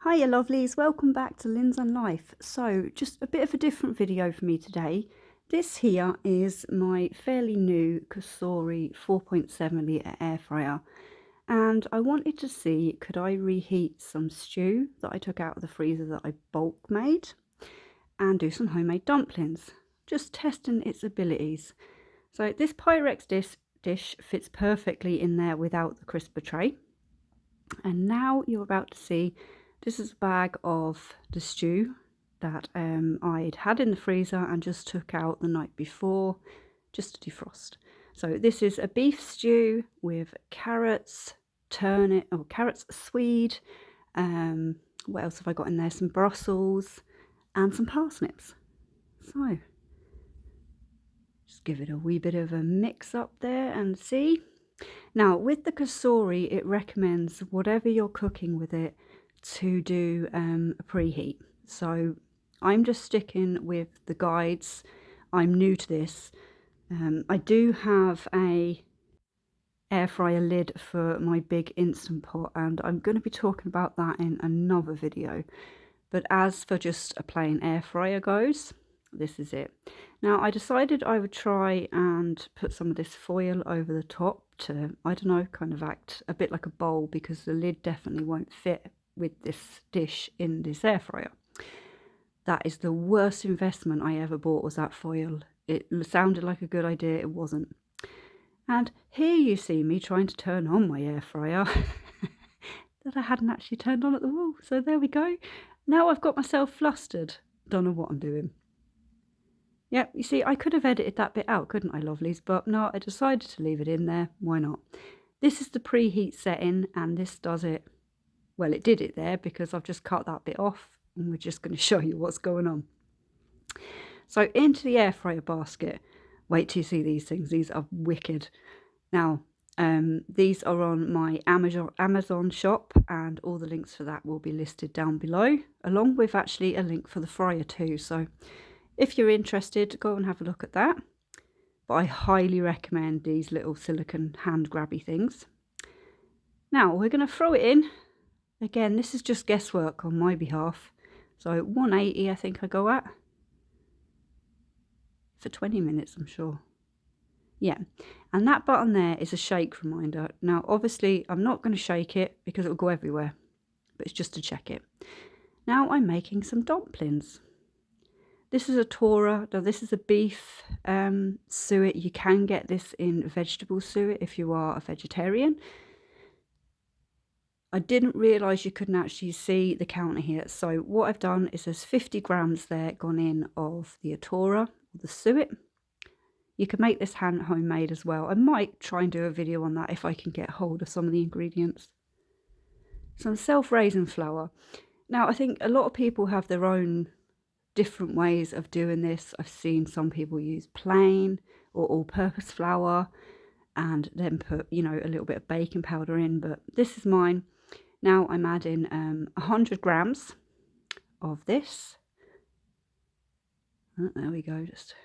Hiya lovelies, welcome back to Linds and Life. So just a bit of a different video for me today. This here is my fairly new Cosori 4.7 litre air fryer, and I wanted to see could I reheat some stew that I took out of the freezer that I bulk made and do some homemade dumplings, just testing its abilities. So this Pyrex dish fits perfectly in there without the crisper tray. And now you're about to see, this is a bag of the stew that I'd had in the freezer and just took out the night before just to defrost. So this is a beef stew with carrots, carrots, swede, what else have I got in there? Some Brussels and some parsnips. So just give it a wee bit of a mix up there and see. Now, with the Cosori, it recommends whatever you're cooking with it to do a preheat. So I'm just sticking with the guides. I'm new to this. I do have a air fryer lid for my big Instant Pot, and I'm going to be talking about that in another video. But as for just a plain air fryer goes, this is it. Now, I decided I would try and put some of this foil over the top to, I don't know, kind of act a bit like a bowl, because the lid definitely won't fit with this dish in this air fryer. That is the worst investment I ever bought, was that foil. It sounded like a good idea, it wasn't. And here you see me trying to turn on my air fryer that I hadn't actually turned on at the wall. So there we go. Now I've got myself flustered. Don't know what I'm doing. Yeah, you see, I could have edited that bit out, couldn't I, lovelies? But no, I decided to leave it in there. Why not? This is the preheat setting, and this does it. Well, it did it there because I've just cut that bit off, and we're just going to show you what's going on. So into the air fryer basket. Wait till you see these things. These are wicked. Now, these are on my Amazon shop, and all the links for that will be listed down below, along with actually a link for the fryer too. So if you're interested, go and have a look at that. But I highly recommend these little silicone hand grabby things. Now we're going to throw it in. Again, this is just guesswork on my behalf. So 180 I think I go at. For 20 minutes, I'm sure. Yeah, and that button there is a shake reminder. Now, obviously, I'm not going to shake it because it will go everywhere, but it's just to check it. Now I'm making some dumplings. This is a tora. Now, this is a beef suet. You can get this in vegetable suet if you are a vegetarian. I didn't realise you couldn't actually see the counter here. So what I've done is there's 50 grams there gone in of the atora, or the suet. You can make this homemade as well. I might try and do a video on that if I can get hold of some of the ingredients. Some self-raising flour. Now, I think a lot of people have their own different ways of doing this. I've seen some people use plain or all-purpose flour and then put, you know, a little bit of baking powder in, but this is mine. Now I'm adding 100 grams of this. Oh, there we go. Just,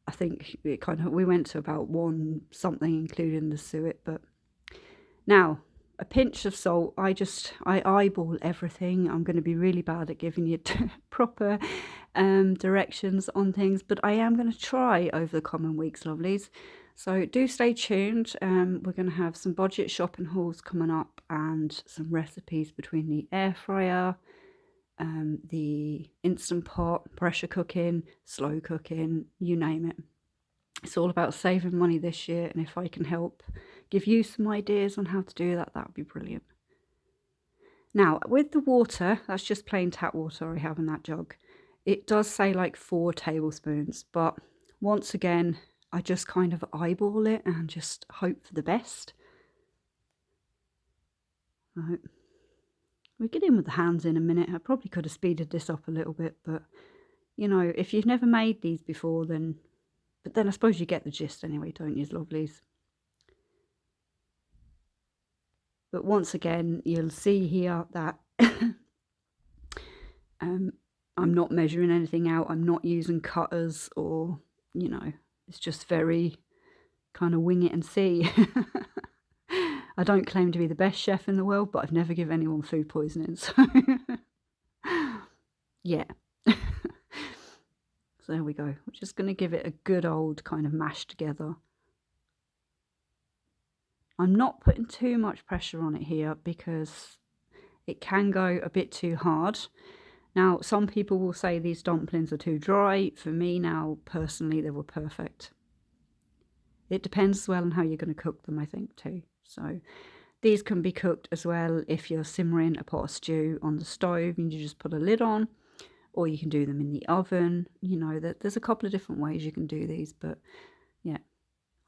I think it we went to about 1 something including the suet. But now a pinch of salt. I eyeball everything. I'm going to be really bad at giving you proper directions on things, but I am going to try over the coming weeks, lovelies. So do stay tuned. We're going to have some budget shopping hauls coming up and some recipes between the air fryer, the Instant Pot, pressure cooking, slow cooking, you name it. It's all about saving money this year, and if I can help give you some ideas on how to do that, that would be brilliant. Now, with the water, that's just plain tap water I have in that jug. It does say like 4 tablespoons, but once again, I just kind of eyeball it and just hope for the best. Right. We'll get in with the hands in a minute. I probably could have speeded this up a little bit, but you know, if you've never made these before, then I suppose you get the gist anyway, don't you, lovelies? But once again, you'll see here that I'm not measuring anything out. I'm not using cutters or, you know, it's just very kind of wing it and see. I don't claim to be the best chef in the world, but I've never given anyone food poisoning, so yeah. So there we go. We're just going to give it a good old kind of mash together. I'm not putting too much pressure on it here because it can go a bit too hard. Now, some people will say these dumplings are too dry. For me now, personally, they were perfect. It depends as well on how you're going to cook them, I think, too. So these can be cooked as well if you're simmering a pot of stew on the stove and you just put a lid on, or you can do them in the oven. You know, there's a couple of different ways you can do these, but yeah,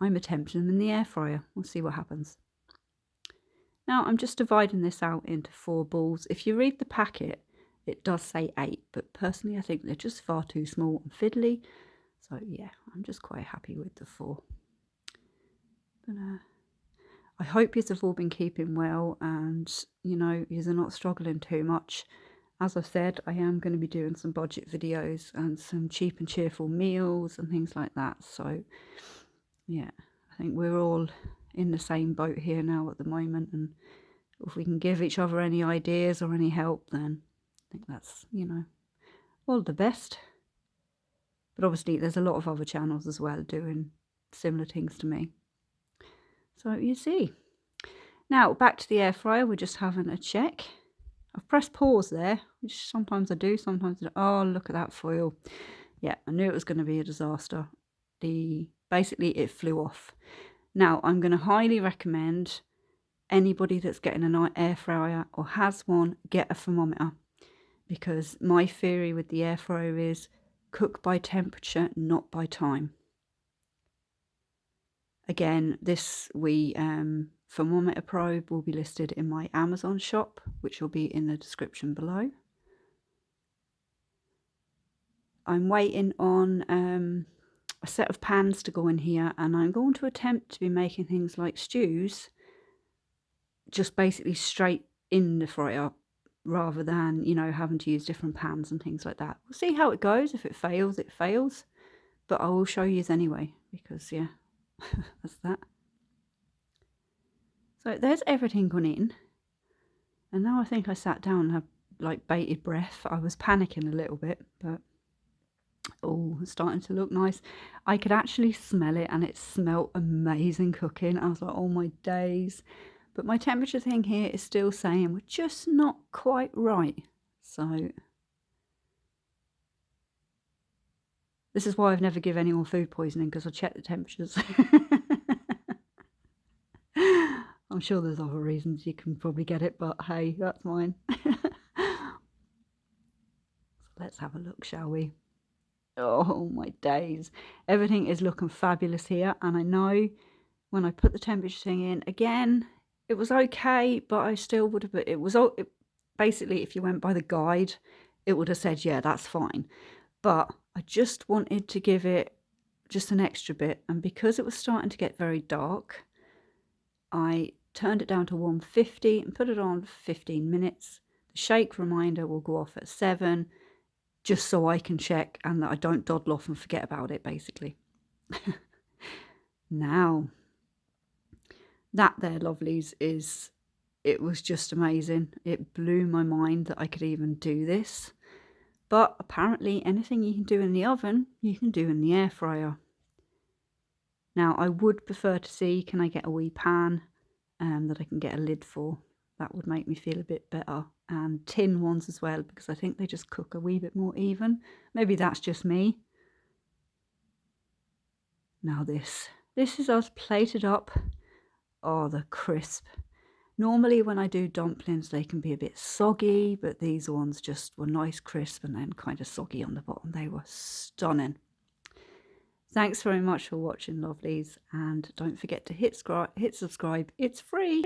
I'm attempting them in the air fryer. We'll see what happens. Now, I'm just dividing this out into 4 balls. If you read the packet, it does say 8, but personally I think they're just far too small and fiddly. So yeah, I'm just quite happy with the 4. But I hope you have all been keeping well and, you know, you're not struggling too much. As I've said, I am going to be doing some budget videos and some cheap and cheerful meals and things like that. So yeah, I think we're all in the same boat here now at the moment, and if we can give each other any ideas or any help, then I think that's, you know, all the best. But obviously there's a lot of other channels as well doing similar things to me. So you see. Now back to the air fryer, we're just having a check. I've pressed pause there, which sometimes I do, sometimes I don't. Oh, look at that foil. Yeah, I knew it was going to be a disaster. Basically it flew off. Now I'm going to highly recommend anybody that's getting an air fryer or has one, get a thermometer, because my theory with the air fryer is cook by temperature, not by time. Again, this thermometer probe will be listed in my Amazon shop, which will be in the description below. I'm waiting on a set of pans to go in here, and I'm going to attempt to be making things like stews just basically straight in the fryer rather than, you know, having to use different pans and things like that. We'll see how it goes. If it fails, it fails. But I will show you anyway, because yeah, that's that. So there's everything gone in. And now I think I sat down and had like bated breath. I was panicking a little bit, but oh, it's starting to look nice. I could actually smell it, and it smelled amazing cooking. I was like, oh my days. But my temperature thing here is still saying we're just not quite right. So this is why I've never given anyone food poisoning, because I check the temperatures. I'm sure there's other reasons you can probably get it, but hey, that's mine. Let's have a look, shall we? Oh my days. Everything is looking fabulous here, and I know when I put the temperature thing in, again, it was okay, but I still would have, basically, if you went by the guide, it would have said, yeah, that's fine. But I just wanted to give it just an extra bit, and because it was starting to get very dark, I turned it down to 150 and put it on for 15 minutes. The shake reminder will go off at 7, just so I can check and that I don't dawdle off and forget about it, basically. Now, that there, lovelies, it was just amazing. It blew my mind that I could even do this. But apparently anything you can do in the oven, you can do in the air fryer. Now, I would prefer to see, can I get a wee pan that I can get a lid for? That would make me feel a bit better. And tin ones as well, because I think they just cook a wee bit more even. Maybe that's just me. Now this is us plated up. Oh, the crisp. Normally when I do dumplings, they can be a bit soggy, but these ones just were nice crisp and then kind of soggy on the bottom. They were stunning. Thanks very much for watching, lovelies, and don't forget to hit subscribe. It's free.